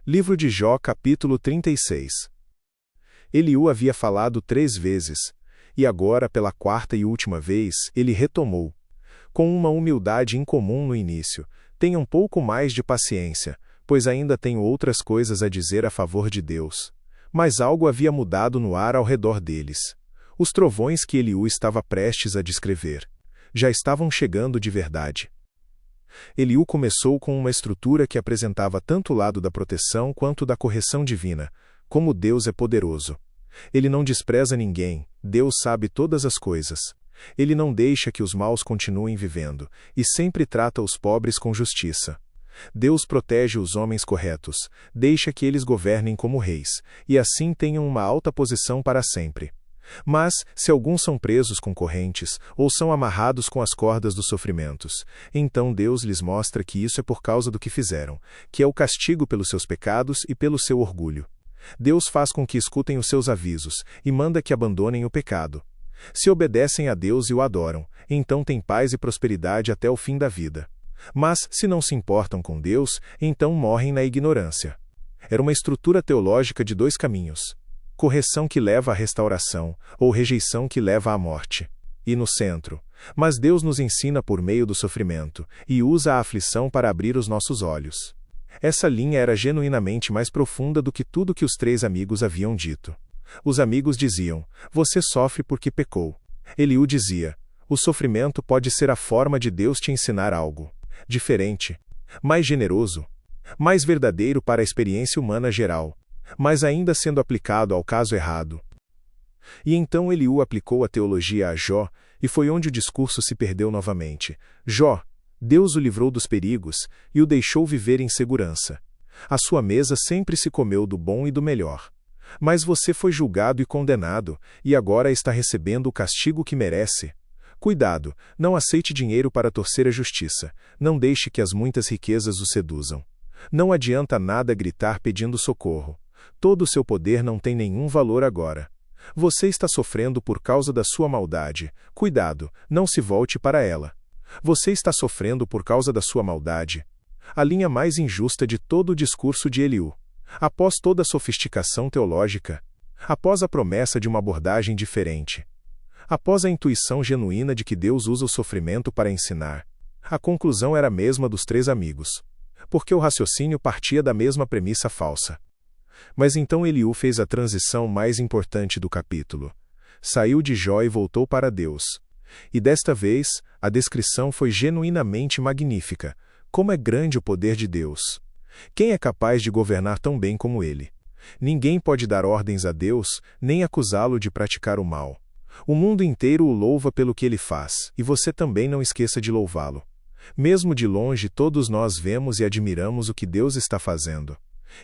Livro de Jó, capítulo 36. Eliú havia falado 3 vezes, e agora, pela 4ª e última vez, ele retomou. Com uma humildade incomum no início, tenha um pouco mais de paciência, pois ainda tenho outras coisas a dizer a favor de Deus. Mas algo havia mudado no ar ao redor deles. Os trovões que Eliú estava prestes a descrever já estavam chegando de verdade. Eliú começou com uma estrutura que apresentava tanto o lado da proteção quanto da correção divina, como Deus é poderoso. Ele não despreza ninguém, Deus sabe todas as coisas. Ele não deixa que os maus continuem vivendo, e sempre trata os pobres com justiça. Deus protege os homens corretos, deixa que eles governem como reis, e assim tenham uma alta posição para sempre. Mas, se alguns são presos com correntes, ou são amarrados com as cordas dos sofrimentos, então Deus lhes mostra que isso é por causa do que fizeram, que é o castigo pelos seus pecados e pelo seu orgulho. Deus faz com que escutem os seus avisos, e manda que abandonem o pecado. Se obedecem a Deus e o adoram, então têm paz e prosperidade até o fim da vida. Mas, se não se importam com Deus, então morrem na ignorância. Era uma estrutura teológica de 2 caminhos. Correção que leva à restauração, ou rejeição que leva à morte. E no centro, mas Deus nos ensina por meio do sofrimento, e usa a aflição para abrir os nossos olhos. Essa linha era genuinamente mais profunda do que tudo que os 3 amigos haviam dito. Os amigos diziam: você sofre porque pecou. Eliú dizia: o sofrimento pode ser a forma de Deus te ensinar algo diferente, mais generoso, mais verdadeiro para a experiência humana geral, mas ainda sendo aplicado ao caso errado. E então Eliú aplicou a teologia a Jó, e foi onde o discurso se perdeu novamente. Jó, Deus o livrou dos perigos, e o deixou viver em segurança. A sua mesa sempre se comeu do bom e do melhor. Mas você foi julgado e condenado, e agora está recebendo o castigo que merece. Cuidado, não aceite dinheiro para torcer a justiça, não deixe que as muitas riquezas o seduzam. Não adianta nada gritar pedindo socorro. Todo o seu poder não tem nenhum valor agora. Você está sofrendo por causa da sua maldade. Cuidado, não se volte para ela. Você está sofrendo por causa da sua maldade. A linha mais injusta de todo o discurso de Eliú. Após toda a sofisticação teológica, após a promessa de uma abordagem diferente, após a intuição genuína de que Deus usa o sofrimento para ensinar, a conclusão era a mesma dos 3 amigos. Porque o raciocínio partia da mesma premissa falsa. Mas então Eliú fez a transição mais importante do capítulo. Saiu de Jó e voltou para Deus. E desta vez, a descrição foi genuinamente magnífica. Como é grande o poder de Deus! Quem é capaz de governar tão bem como ele? Ninguém pode dar ordens a Deus, nem acusá-lo de praticar o mal. O mundo inteiro o louva pelo que ele faz, e você também não esqueça de louvá-lo. Mesmo de longe, todos nós vemos e admiramos o que Deus está fazendo.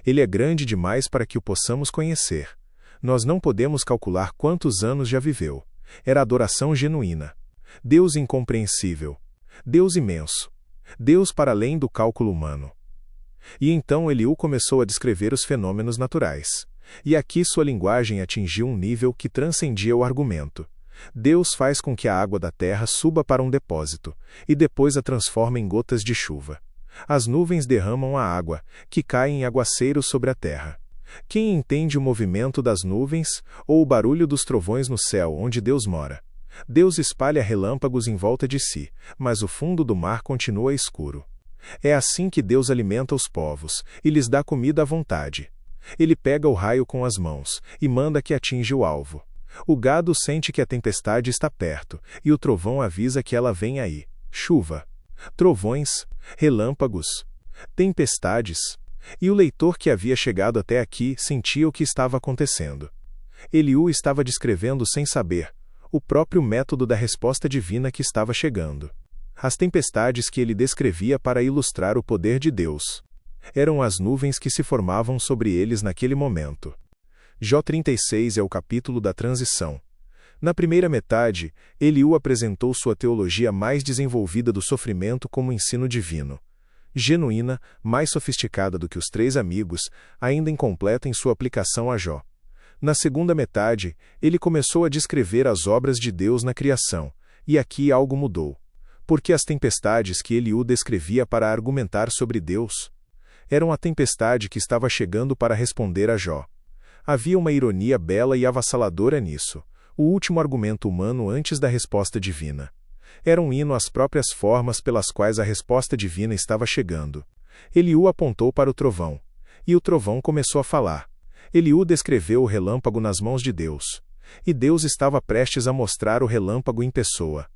Ele é grande demais para que o possamos conhecer. Nós não podemos calcular quantos anos já viveu. Era adoração genuína. Deus incompreensível. Deus imenso. Deus para além do cálculo humano. E então Eliú começou a descrever os fenômenos naturais. E aqui sua linguagem atingiu um nível que transcendia o argumento. Deus faz com que a água da terra suba para um depósito, e depois a transforma em gotas de chuva. As nuvens derramam a água, que cai em aguaceiros sobre a terra. Quem entende o movimento das nuvens, ou o barulho dos trovões no céu onde Deus mora? Deus espalha relâmpagos em volta de si, mas o fundo do mar continua escuro. É assim que Deus alimenta os povos, e lhes dá comida à vontade. Ele pega o raio com as mãos, e manda que atinja o alvo. O gado sente que a tempestade está perto, e o trovão avisa que ela vem aí. Chuva, trovões, relâmpagos, tempestades. E o leitor que havia chegado até aqui sentia o que estava acontecendo. Eliú estava descrevendo sem saber o próprio método da resposta divina que estava chegando. As tempestades que ele descrevia para ilustrar o poder de Deus eram as nuvens que se formavam sobre eles naquele momento. Jó 36 é o capítulo da transição. Na primeira metade, Eliú apresentou sua teologia mais desenvolvida do sofrimento como ensino divino. Genuína, mais sofisticada do que os 3 amigos, ainda incompleta em sua aplicação a Jó. Na segunda metade, ele começou a descrever as obras de Deus na criação, e aqui algo mudou. Porque as tempestades que Eliú descrevia para argumentar sobre Deus Era uma tempestade que estava chegando para responder a Jó. Havia uma ironia bela e avassaladora nisso, o último argumento humano antes da resposta divina. Era um hino às próprias formas pelas quais a resposta divina estava chegando. Eliú apontou para o trovão. E o trovão começou a falar. Eliú descreveu o relâmpago nas mãos de Deus. E Deus estava prestes a mostrar o relâmpago em pessoa.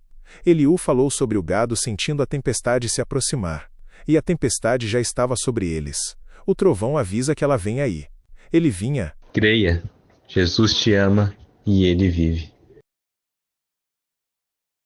Eliú falou sobre o gado sentindo a tempestade se aproximar. E a tempestade já estava sobre eles. O trovão avisa que ela vem aí. Ele vinha. Creia, Jesus te ama e ele vive.